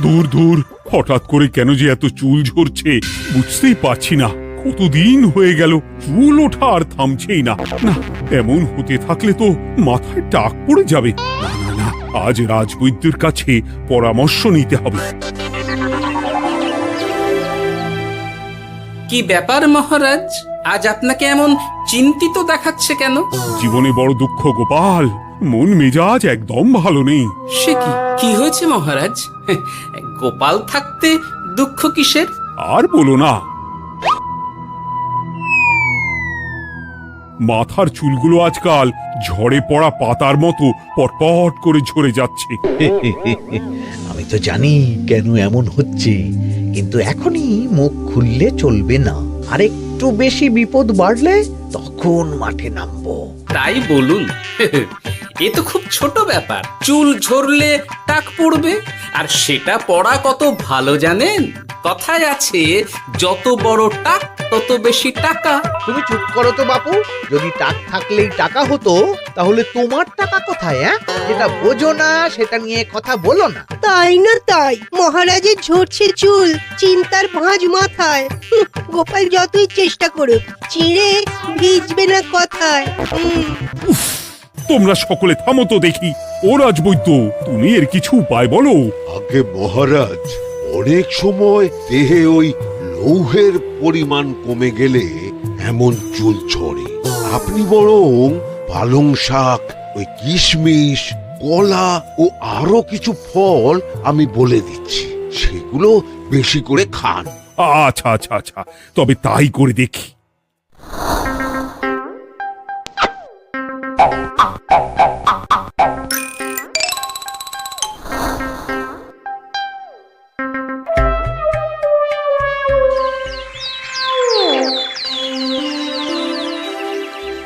ধুর ধুর, হঠাৎ করে কেন যে এত চুল ঝরছে বুঝতেই পারছি না। কতদিন হয়ে গেল চুল ওঠা আর থামছেই না। না, এমন হতে থাকলে তো মাথায় টাক পড়ে যাবে। না না না, আজ রাজবৈদ্যের কাছে পরামর্শ নিতে হবে। কি ব্যাপার মহারাজ, আজ আপনাকে এমন চিন্তিত দেখাচ্ছে কেন? জীবনে বড় দুঃখ গোপাল, মন মেজাজ একদম ভালো নেই। সে কি কি হয়েছে মহারাজ? গোপাল থাকতে দুঃখ কিসের? আর বলো না, মাথার চুলগুলো আজকাল ঝড়ে পড়া পাতার মতো পটপট করে ঝরে যাচ্ছে। আমি তো জানি কেন এমন হচ্ছে, কিন্তু এখনই মুখ খুললে চলবে না। আর একটু বেশি বিপদ বাড়লে তখন মাঠে নামবো। তাই বলুন। এ তো খুব ছোট ব্যাপার, চুল ঝরলে টাক পড়বে, আর সেটা পড়া কত ভালো জানেন? কথায় আছে, যত বড় টাক তত বেশি টাকা। তুমি চুপ করো তো বাপু। যদি টাক থাকলেই টাকা হতো, তাহলে তোমার টাকা কোথায়? যেটা বোঝো না সেটা নিয়ে কথা বলো না। তাই না তাই, মহারাজের ঝরছে চুল, চিন্তার ভাঁজ মাথায়। গোপাল যতই চেষ্টা করুক, চিড়ে ভিজবে না কথায়। তোমরা সকলে থামো তো দেখি। ও রাজবৈদ্য, তুমি এর কিছু উপায় বলো। আগে মহারাজ, অনেক সময় দেহে ওই লৌহের পরিমাণ কমে গেলে এমন চুল ঝরে। আপনি বরং পালং শাক, ওই কিশমিশ, কলা ও আরো কিছু ফল আমি বলে দিচ্ছি, সেগুলো বেশি করে খান। আচ্ছা আচ্ছা আচ্ছা, তবে তাই করে দেখি।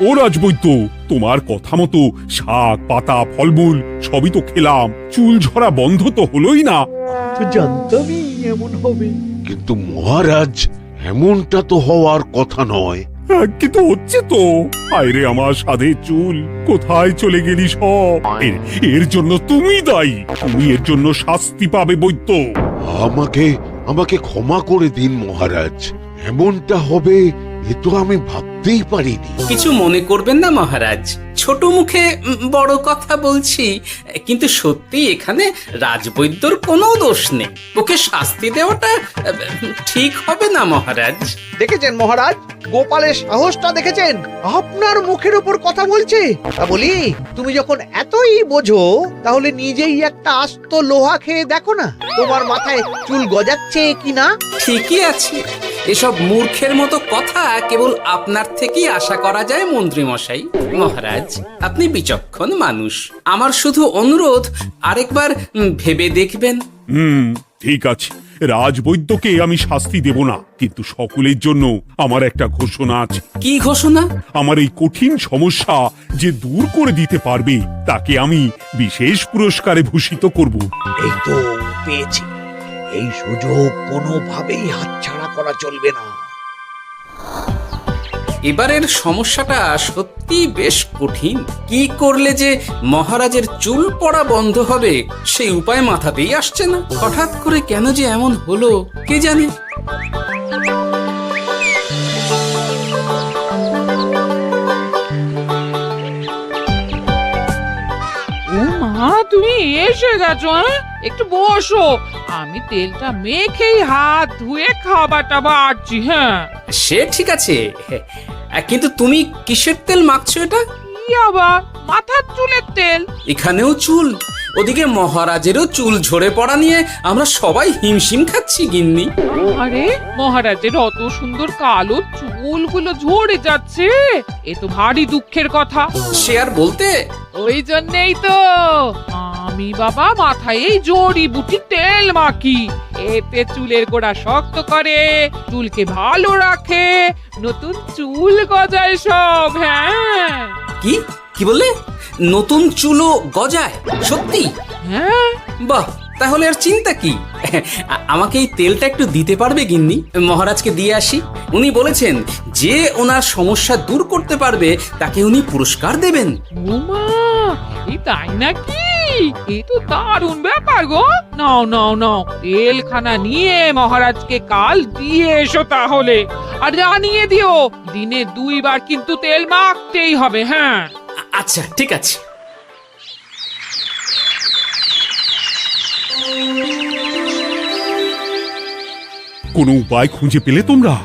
ও রাজবৈদ্য, তোমার কথা মতো শাক পাতা ফলমূল সবই তো খেলাম, চুল ঝরা বন্ধ তো হলোই না। তো জানতামই এমন হবে। কিন্তু মহারাজ, এমনটা তো হওয়ার কথা নয়। কিন্তু হচ্ছে তো। আরে আমার সাধের চুল, কোথায় চলে গেলি সব? এর জন্য তুমি দায়ী। তুমি এর জন্য শাস্তি পাবে বৈদ্য। আমাকে আমাকে ক্ষমা করে দিন মহারাজ, এমনটা হবে এ তো আমি ভাবতেই পারিনি। কিছু মনে করবেন না মহারাজ, ছোট মুখে বড় কথা বলছি, কিন্তু সত্যি এখানে রাজবৈদ্যর কোনো দোষ নেই। ওকে শাস্তি দেওয়াটা ঠিক হবে না মহারাজ। দেখেছেন মহারাজ, গোপালের সাহসটা দেখেছেন? আপনার মুখের উপর কথা বলছে। তা বলি, তুমি যখন এতই বোঝো, তাহলে নিজেই একটা আস্ত লোহা খেয়ে দেখো না, তোমার মাথায় চুল গজাচ্ছে কিনা। ঠিকই আছে, এসব মূর্খের মতো কথা কেবল আপনার থেকেই আশা করা যায় মন্ত্রী মশাই। মহারাজ, আপনি বিচক্ষণ মানুষ, আমার শুধু অনুরোধ, আরেকবার ভেবে দেখবেন। ঠিক আছে, রাজবৈদ্যকে আমি শাস্তি দেব না, কিন্তু সকলের জন্য আমার একটা ঘোষণা আছে। কি ঘোষণা? আমার এই কঠিন সমস্যা যে দূর করে দিতে পারবে, তাকে আমি বিশেষ পুরস্কারে ভূষিত করব। এই তো পেয়েছি, এই সুযোগ কোনোভাবেই হাতছাড়া করা চলবে না। এবারের সমস্যাটা সত্যি বেশ কঠিন। কি করলে যে মহারাজের চুল পড়া বন্ধ হবে সেই উপায় মাথাতেই আসছে না। হঠাৎ করে কেন যে এমন হলো কে জানে। ও মা, তুমি এসে গেছো? একটু বসো, আমি তেলটা মেখেই হাত ধুয়ে খাবারটা বাড়ছি। হ্যাঁ, সে ঠিক আছে, কিন্তু তুমি কিসের তেল মাখছো এটা? কি আবার মাথার চুলের তেল? এখানেও চুল, ওদিকে মহারাজেরও চুল ঝরে পড়া নিয়ে আমরা সবাই হিমশিম খাচ্ছি গিন্নি। আরে, মহারাজের অত সুন্দর কালো চুলগুলো ঝরে যাচ্ছে, এ তো ভারী দুঃখের কথা। সে আর বলতে, ওই জন্যেই তো আমি বাবা মাথায় এই জড়িবুটি তেল মাখি। এতে চুলের গোড়া শক্ত করে, চুলকে ভালো রাখে, নতুন চুল গজায় সব। হ্যাঁ। কি কি বললে? নতুন চুলও গজায়? সত্যি? হ্যাঁ। বাহ, তাহলে আর চিন্তা কি। আমাকে এই তেলটা একটু দিতে পারবে গিন্নি? মহারাজকে দিয়ে আসি। উনি বলেছেন যে ওনার সমস্যা দূর করতে পারবে তাকে উনি পুরস্কার দেবেন। ওমা, এই তাই নাকি? এই তো দারুণ ব্যাপার গো। নাও নাও নাও, তেলখানা নিয়ে মহারাজকে কাল দিয়ে এসো তাহলে। আর জানিয়ে দিও, দিনে 2 বার কিন্তু তেল মাখতেই হবে। হ্যাঁ, আচ্ছা ঠিক আছে। কোনো উপায় খুঁজে পেলে তোমরা?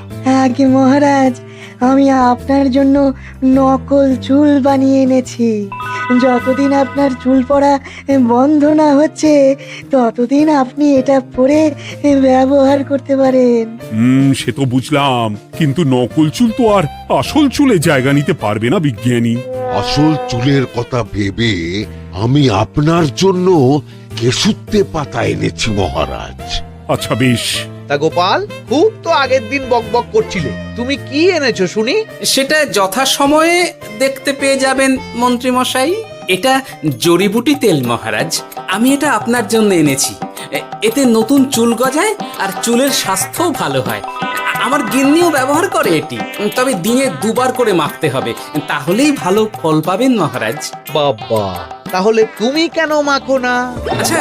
আগে মহারাজ, আমি আপনার জন্য নকল চুল বানিয়ে এনেছি। যতদিন আপনার চুল পড়া বন্ধ না হচ্ছে ততদিন আপনি এটা পরে ব্যবহার করতে পারেন। সে তো বুঝলাম, কিন্তু নকল চুল তো আর আসল চুলে জায়গা নিতে পারবে না বিজ্ঞানী। আসল চুলের কথা ভেবে আমি আপনার জন্য কেশুত্তে পাতা এনেছি মহারাজ। আচ্ছা বেশ। তা গোপাল, খুব তো আগের দিন বকবক করছিলে, তুমি কি এনেছো শুনি? সেটা যথাসময়ে দেখতে পেয়ে যাবেন মন্ত্রী মশাই। এটা জড়িবুটি তেল মহারাজ, আমি এটা আপনার জন্য এনেছি। এতে নতুন চুল গজায় আর চুলের স্বাস্থ্যও ভালো হয়। আমার গিন্নিও ব্যবহার করে এটি, তবে দিনে 2 বার করে মাখতে হবে, তাহলেই ভালো ফল পাবেন মহারাজ। বাবা, তাহলে তুমি কেন মাখো না? আচ্ছা,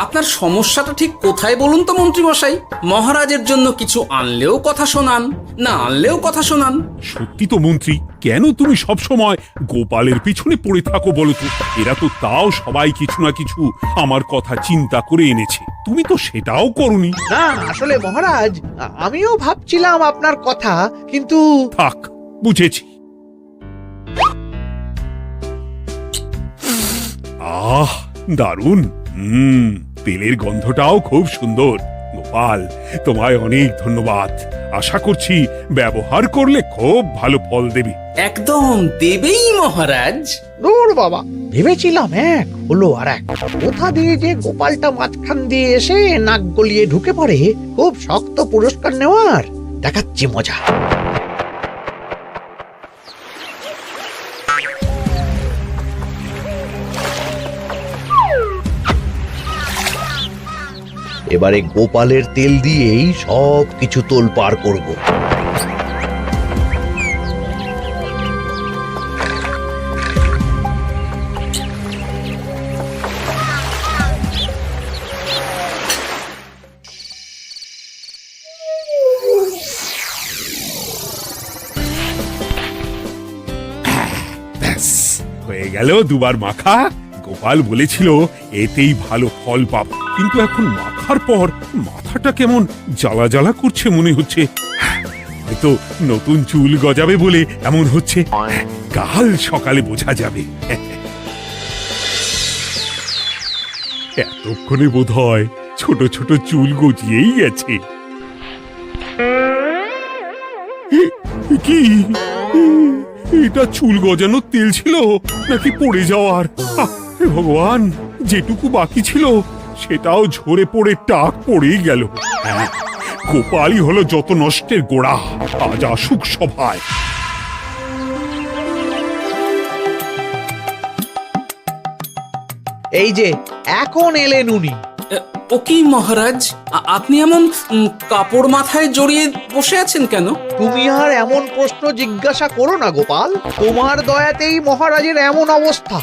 আপনার সমস্যাটা ঠিক কোথায় বলুন তো মন্ত্রী মশাই? মহারাজের জন্য কিছু আনলেও কথা শোনান, না আনলেও কথা শোনান। সত্যি তো মন্ত্রী, কেন তুমি সব সময় গোপালের পিছনে পড়ে থাকো বলো তো? এরা তো তাও সবাই কিছু না কিছু আমার কথা চিন্তা করে এনেছে, তুমি তো সেটাও করনি। না আসলে মহারাজ, আমিও ভাবছিলাম আপনার কথা, কিন্তু থাক, বুঝেছি। আহ, দারুণ। তেলের গন্ধটাও খুব সুন্দর। গোপাল, তোমায় অনেক ধন্যবাদ। আশা করছি ব্যবহার করলে খুব ভালো ফল দেবে। একদম দেবেই মহারাজ। দূর বাবা, ভেবেছিলাম এক হলো আর এক। কোথা দিয়ে যে গোপালটা মাঝখান দিয়ে এসে নাক গলিয়ে ঢুকে পড়ে, খুব শক্ত পুরস্কার নেওয়ার। দেখাচ্ছি মজা। এবারে গোপালের তেল দিয়েই সব কিছু তোলপাড় করব। ব্যাস, হয়ে গেল 2 বার মাখা। গোপাল বলেছিল এতেই ভালো ফল পাব, কিন্তু এখন মাখার পর মাথাটা কেমন জ্বালা জ্বালা করছে মনে হচ্ছে। হয়তো নতুন চুল গজাবে বলে এমন হচ্ছে। কাল সকালে বোঝা যাবে। এতক্ষণে বোধহয় ছোট ছোট চুল গজিয়েই গেছে। কি এটা চুল গজানোর তেল ছিল নাকি পড়ে যাওয়ার? হে ভগবান, যেটুকু বাকি ছিল সেটাও ঝরে পড়ে টাক পড়েই গেল। হ্যাঁ, গোপালই হলো যত নষ্টের গোড়া। আজ আসুক সভায়। এই যে এখন এলেন উনি। ও কি মহারাজ, আপনি এমন কাপড় মাথায় জড়িয়ে বসে আছেন কেন? তুমি আর এমন প্রশ্ন জিজ্ঞাসা করো না গোপাল, তোমার দয়াতেই মহারাজের এমন অবস্থা।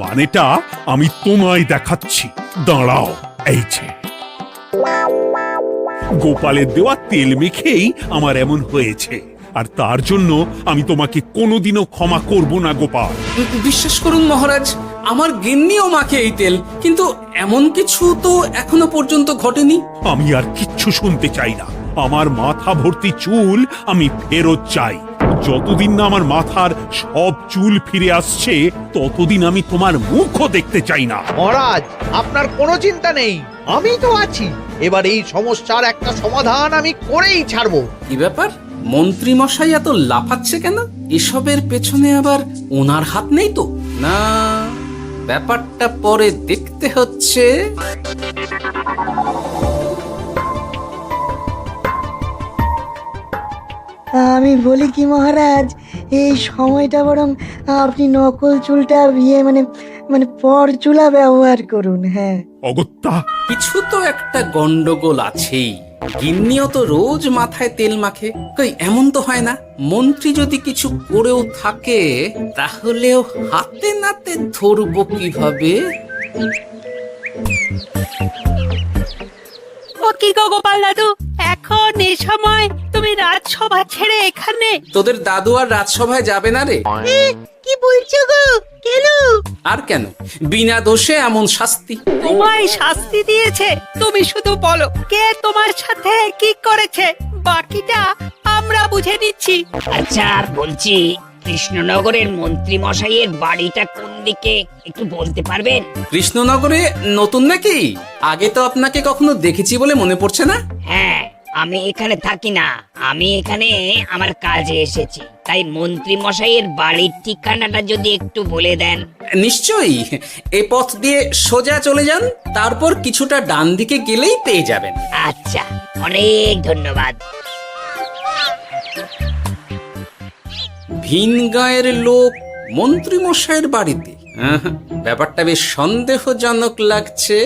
মানেটা আমি তোমায় দেখাচ্ছি, দাঁড়াও। এই যে গোপালের দেওয়া তেল মেখেই আমার এমন হয়েছে, আর তার জন্য আমি তোমাকে কোনোদিনও ক্ষমা করব না গোপাল। বিশ্বাস করুন মহারাজ, আমার গিন্নিও মাখে এই তেল, কিন্তু এমন কিছু তো এখনো পর্যন্ত ঘটেনি। আমি আর কিচ্ছু শুনতে চাই না। আমার মাথা ভর্তি চুল আমি ফেরত চাই। যতদিন না আমার মাথার সব চুল ফিরে আসছে ততদিন আমি তোমার মুখও দেখতে চাই না। মহারাজ, আপনার কোনো চিন্তা নেই, আমি তো আছি। এবার এই সমস্যার একটা সমাধান আমি করেই ছাড়বো। কি ব্যাপার, মন্ত্রী মশাই এত লাফাচ্ছে কেন? এসবের পেছনে আবার ওনার হাত নেই তো? না, ব্যাপারটা পরে দেখতে হচ্ছে। আমি বলি কি মহারাজ, এই সময়টা বরং আপনি নকল চুলটা মানে পরচুলা ব্যবহার করুন। হ্যাঁ, অগত্যা, কিছু তো একটা গন্ডগোল আছেই। গিন্নিও তো রোজ মাথায় তেল মাখে, কই এমন তো হয় না। মন্ত্রী যদি কিছু করেও থাকে তাহলেও হাতে নাতে ধরবো কিভাবে? ও কি গো গোপাল দাদু, এখন এই সময় তুমি রাজসভা ছেড়ে এখানে? তোদের দাদু আর রাজসভায় যাবে না রে? কি বলছো গো? কেন? আর কেন, বিনা দোষে এমন শাস্তি। তোমায় শাস্তি দিয়েছে, তুমি শুধু বলো কে তোমার সাথে কি করেছে, বাকিটা আমরা বুঝে নিচ্ছি। আচ্ছা বলছি, কৃষ্ণনগরের মন্ত্রী মশাইয়ের বাড়িটা কোন দিকে একটু বলতে পারবেন? কৃষ্ণনগরে নতুন নাকি? আগে তো আপনাকে কখনো দেখেছি বলে মনে পড়ছে না। হ্যাঁ, আমি এখানে থাকি না, আমি এখানে আমার কাজে এসেছি, তাই মন্ত্রী মশাইয়ের বাড়ির ঠিকানাটা যদি একটু বলে দেন। নিশ্চয়ই, এ পথ দিয়ে সোজা চলে যান, তারপর কিছুটা ডান দিকে গেলেই পেয়ে যাবেন। আচ্ছা, অনেক ধন্যবাদ। ভিন গাঁয়ের লোক মন্ত্রী মশাইয়ের বাড়িতে, ব্যাপারটা বেশ সন্দেহজনক লাগছে।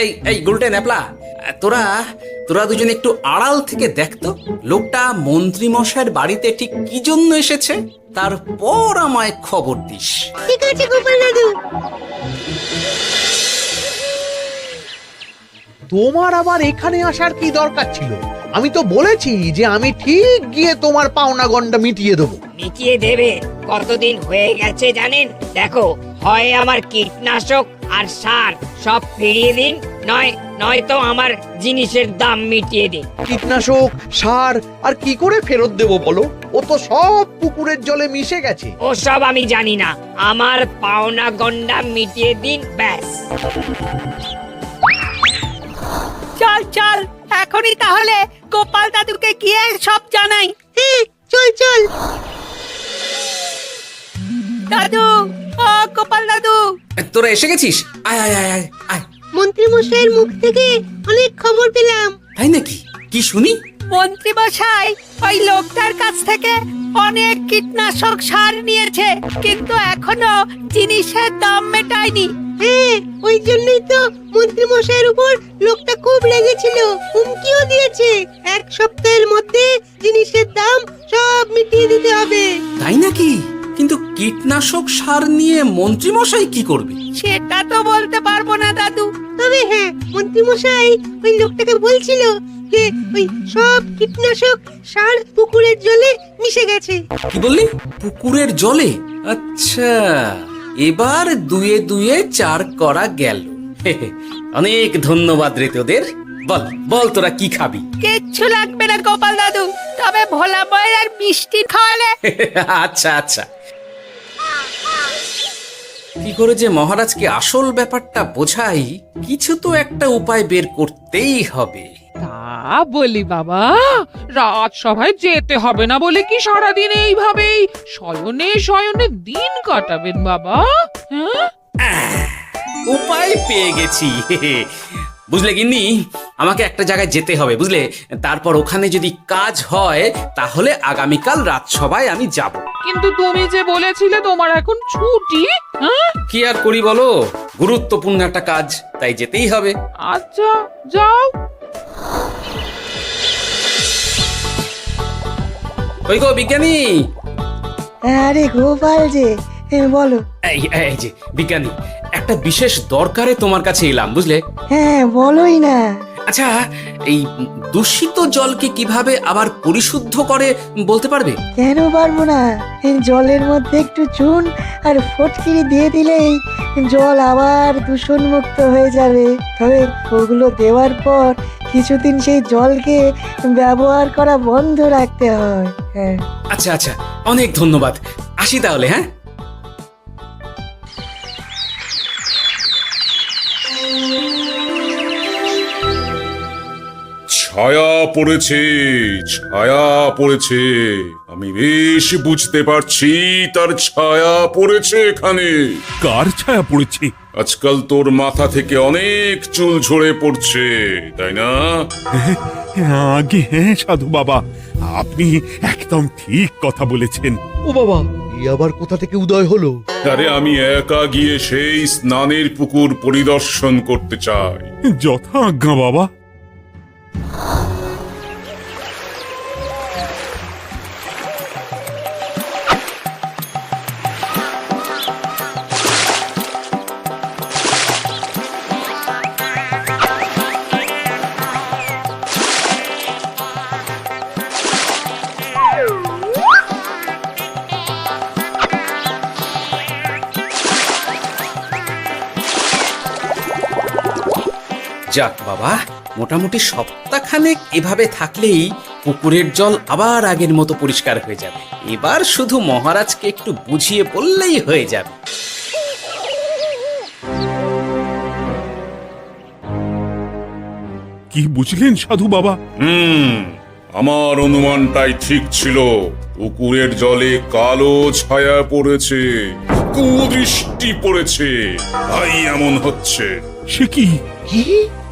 এই এই গুলটে ন্যাপলা, তোরা তোরা দুজন একটু আড়াল থেকে দেখতো লোকটা মন্ত্রী মশাইয়ের বাড়িতে ঠিক কি জন্য এসেছে, তারপর আমায় খবর দিস। ঠিক আছে গোপাল দাদু। তোমার আবার এখানে আসার কি দরকার ছিল? আমি তো বলেছি যে আমি ঠিক গিয়ে তোমার পাওনা গন্ডা মিটিয়ে দেবো। মিটিয়ে দেবে? কতদিন হয়ে গেছে জানেন? দেখো, হয় আমার কীটনাশক আর সার সব ফিরিয়ে দিন, নয়তো আমার জিনিসের দাম মিটিয়ে দিন। কীটনাশক, সার আর কি করে ফেরত দেবো বলো? ও তো সব পুকুরের জলে মিশে গেছে। ওসব আমি জানি না, আমার পাওনা গন্ডা মিটিয়ে দিন, ব্যাস। চল চল, এখনই তাহলে গোপাল দাদুকে গিয়ে সব জানাই। চল চল। দাদু, ও গোপাল দাদু। তোরা এসে গেছিস? আয় আয় আয় আয় আয়। মন্ত্রী মশাইয়ের মুখ থেকে অনেক খবর পেলাম। তাই নাকি? কি শুনি? মন্ত্রী মশাই ওই লোকটার কাছ থেকে অনেক কীটনাশক সার নিয়েছে, কিন্তু এখনো জিনিসের দাম মেটায়নি। হ্যাঁ, ওই জন্যই তো মন্ত্রী মশাইয়ের উপর লোকটা খুব রেগেছিল, হুমকিও দিয়েছে 1 সপ্তাহের মধ্যে জিনিসের দাম সব মিটিয়ে দিতে হবে। তাই নাকি? কিন্তু কীটনাশক সার নিয়ে মন্ত্রী মশাই কি করবে? সেটা তো বলতে পারবো না দাদু। তবে হ্যাঁ, মন্ত্রী মশাই ওই লোকটাকে বলছিল যে ওই সব কীটনাশক সার পুকুরের জলে মিশে গেছে। কি বললি? পুকুরের জলে? আচ্ছা, এবার দুয়ে দুয়ে 4 করা গেল। অনেক ধন্যবাদ রে তোদের। বল বল, তোরা কি খাবি? কিচ্ছু লাগবে না গোপাল দাদু, তবে ভোলা বয় আর মিষ্টি খাওয়ালে। আচ্ছা আচ্ছা। কি করে যে মহারাজকে আসল ব্যাপারটা বোঝাই, কিছু তো একটা উপায় বের করতেই হবে। তা বলি বাবা, রাজসভায় যেতে হবে না বলে কি সারাদিন এইভাবেই শয়নে শয়নে দিন কাটাবেন বাবা? হ্যাঁ, উপায় পেয়ে গেছি। বুঝলে গিন্নি, আমাকে একটা জায়গায় যেতে হবে, বুঝলে? তারপর ওখানে যদি কাজ হয় তাহলে আগামীকাল রাজসভায় আমি যাব। কিন্তু তুমি যে বলেছিলে তোমার এখন ছুটি। হ্যাঁ, কি আর করি বলো, গুরুত্বপূর্ণ একটা কাজ, তাই যেতেই হবে। আচ্ছা যাও। ওই গো বিজ্ঞানী। আরে গোপাল যে, বলো। এই এই যে বিজ্ঞানী, একটা বিশেষ দরকারে তোমার কাছে এলাম, বুঝলে? হ্যাঁ, বলোই না। আচ্ছা, এই দূষিত জলকে কিভাবে আবার পরিশুদ্ধ করে বলতে পারবে? কেন পারবো না? জলের মধ্যে একটু চুন আর ফটকিরি দিয়ে দিলেই জল আবার দূষণ মুক্ত হয়ে যাবে। তবে ওগুলো দেওয়ার পর কিছুদিন সেই জলকে ব্যবহার করা বন্ধ রাখতে হয়। হ্যাঁ। আচ্ছা আচ্ছা, অনেক ধন্যবাদ, আসি তাহলে। হ্যাঁ, ছায়া পড়েছে, ছায়া পড়েছে। আমি বেশ বুঝতে পারছি তার ছায়া পড়েছে এখানে। কার ছায়া পড়েছে? আজকাল তোর মাথা থেকে অনেক চুল ঝরে পড়ছে, তাই না? আগে হ্যাঁ সাধু বাবা, আপনি একদম ঠিক কথা বলেছেন। ও বাবা, এই আবার কোথা থেকে উদয় হলো? আরে আমি একা গিয়ে সেই স্নানের পুকুর পরিদর্শন করতে চাই। যথা আজ্ঞা বাবা। যাক বাবা, মোটামুটি সপ্তাহখানেক এভাবে থাকলেই পুকুরের জল আবার আগের মতো পরিষ্কার হয়ে যাবে। এবার শুধু মহারাজকে একটু বুঝিয়ে বললেই হয়ে যাবে। কি বুঝলেন সাধু বাবা? আমার অনুমানটাই ঠিক ছিল। পুকুরের জলে কালো ছায়া পড়েছে, কুদৃষ্টি পড়েছে, তাই এমন হচ্ছে। সে কি? কি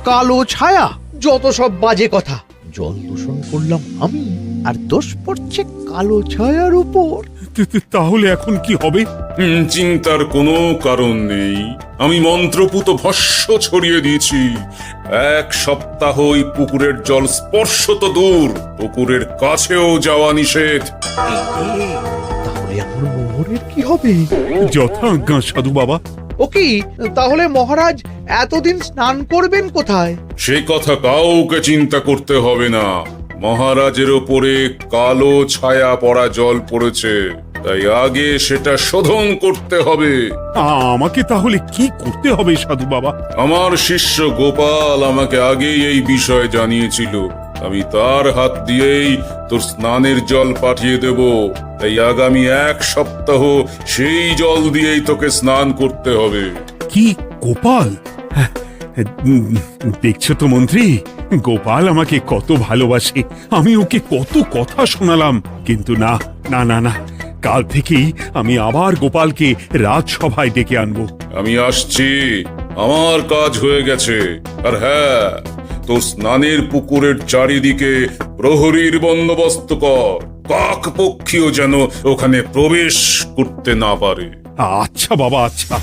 কালো ছায়া? যত সব বাজে কথা। জল দূষণ করলাম আমি, আর দোষ পড়ছে কালো ছায়ার উপর। তাহলে এখন কি হবে? চিন্তার কোনো কারণ নেই। আমি মন্ত্রপুত ভস্য ছড়িয়ে দিয়েছি। 1 সপ্তাহ ওই পুকুরের জল স্পর্শ তো দূর, পুকুরের কাছেও যাওয়া নিষেধ। তাহলে আমার মোহরের কি হবে? যথাজ্ঞা সাধু বাবা। ও কি তাহলে মহারাজ এতদিন স্নান করবেন কোথায়? সে কথা কাউকে চিন্তা করতে হবে না। মহারাজের ওপরে কালো ছায়া পড়া জল পড়েছে, তাই আগে সেটা শোধন করতে হবে। আমাকে তাহলে কি করতে হবে সাধু বাবা? আমার শিষ্য গোপাল আমাকে আগেই এই বিষয় জানিয়েছিল। আমি তার হাত দিয়েই তোর স্নানের জল পাঠিয়ে দেব। তাই আগামী 1 সপ্তাহ সেই জল দিয়েই তোকে স্নান করতে হবে। কি গোপাল? দেখছো তো মন্ত্রী, গোপাল আমাকে কত ভালোবাসে। আমি ওকে কত কথা শোনালাম, কিন্তু না না না না, কাল থেকেই আমি আবার গোপালকে রাজসভায় ডেকে আনবো। আমি আসছি, আমার কাজ হয়ে গেছে। আর হ্যাঁ, তোর স্নানের পুকুরের চারিদিকে প্রহরীর বন্দোবস্ত কর। কাক পক্ষীও যেন ওখানে প্রবেশ করতে না পারে। আচ্ছা বাবা, আচ্ছা।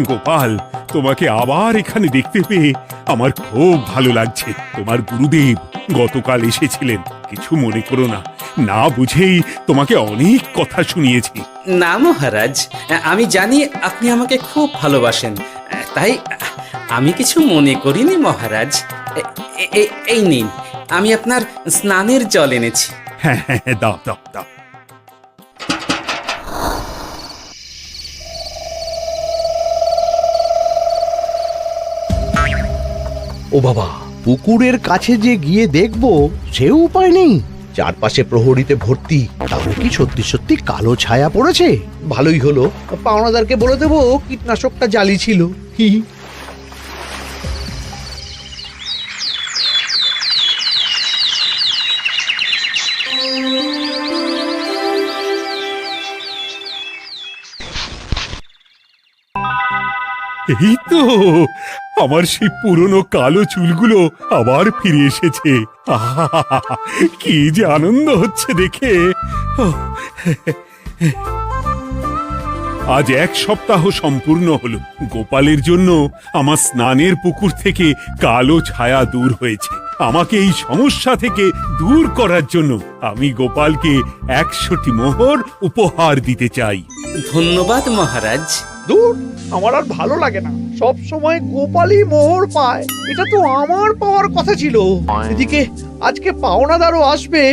গোপাল, তোমাকে আবার এখানে দেখতে পেয়ে আমার খুব ভালো লাগছে। তোমার গুরুদেব গতকাল এসেছিলেন, কিছু মনে করো না। না বুঝেই তোমাকে অনেক কথা শুনিয়েছি। না মহারাজ, আমি জানি আপনি আমাকে খুব ভালোবাসেন, তাই আমি কিছু মনে করিনি মহারাজ। এই নিন, আমি আপনার স্নানের জল এনেছি। হ্যাঁ হ্যাঁ হ্যাঁ, দাও দাও দাও। ও বাবা, পুকুরের কাছে যে গিয়ে দেখবো সে উপায় নেই। চারপাশে প্রহরীতে ভর্তি। তাহলে কি সত্যি সত্যি কালো ছায়া পড়েছে? ভালোই হলো, পাওনাদারকে বলে দেবো কীটনাশকটা জালি ছিল। হি এই তো আমার সেই পুরনো কালো চুলগুলো আবার ফিরে এসেছে। আহা, কি যে আনন্দ হচ্ছে দেখে। আজ 1 সপ্তাহ সম্পূর্ণ হলো। গোপালের জন্য আমার স্নানের পুকুর থেকে কালো ছায়া দূর হয়েছে। আমাকে এই সমস্যা থেকে দূর করার জন্য আমি গোপালকে 100টি মোহর উপহার দিতে চাই। ধন্যবাদ মহারাজ। দূর, আমার আর ভালো লাগে না। সব সময় গোপালই মোহর পায়, এটা তো আমার পাওয়ার কথা ছিল। এদিকে আজকে পাওনাদারও আসবে।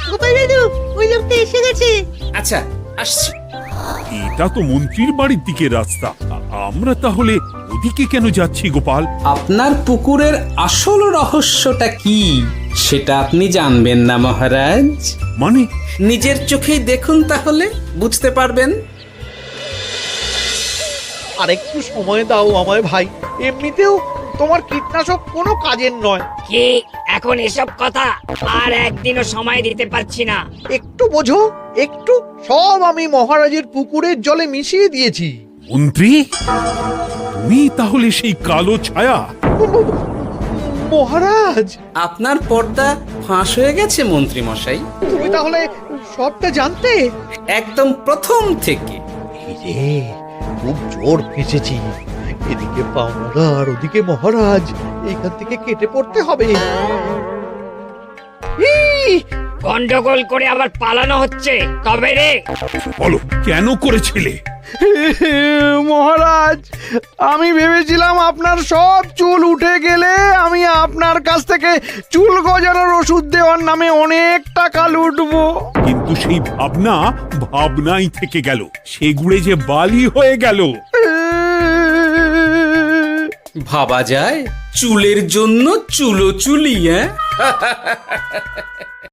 গোপাল দাদু, ওই লোকটা এসে গেছে। আচ্ছা, আসছি। এটা তো মন্ত্রীর বাড়ির দিকে রাস্তা। আমরা তাহলে ওদিকে কেন যাচ্ছি গোপাল? আপনার পুকুরের আসল রহস্যটা কি সেটা আপনি জানবেন না মহারাজ? মানে? নিজের চোখেই দেখুন, তাহলে বুঝতে পারবেন। আর একটু সময় দাও আমায় ভাই। এমনিতেও তোমার কীটনাশক কোনো কাজের নয়। কি এখন এসব কথা? আর একদিনও সময় দিতে পারছি না। একটু বোঝো, একটু। সব আমি মহারাজের পুকুরের জলে মিশিয়ে দিয়েছি। মন্ত্রী, তুমি তাহলে সেই কালো ছায়া? মহারাজ, আপনার পর্দা ফাঁস হয়ে গেছে মন্ত্রী মশাই। তুমি তাহলে সবটা জানতে? একদম প্রথম থেকে। রে, খুব জোর ফেঁসেছি। এদিকে পাওনাদার, ওদিকে মহারাজ। এখান থেকে কেটে পড়তে হবে। গন্ডগোল করে আবার পালানো হচ্ছে তবে রে। বলো কেন করেছিলে? মহারাজ, আমি ভেবেছিলাম আপনার সব চুল উঠে গেলে আমি আপনার কাছ থেকে চুল গজানোর ওষুধ দেওয়ার নামে অনেক টাকা লুটবো। কিন্তু সেই ভাবনা ভাবনাই থেকে গেল, সেগুড়ে যে বালি হয়ে গেল। ভাবা যায় চুলের জন্য চুলো চুলি, হ্যাঁ?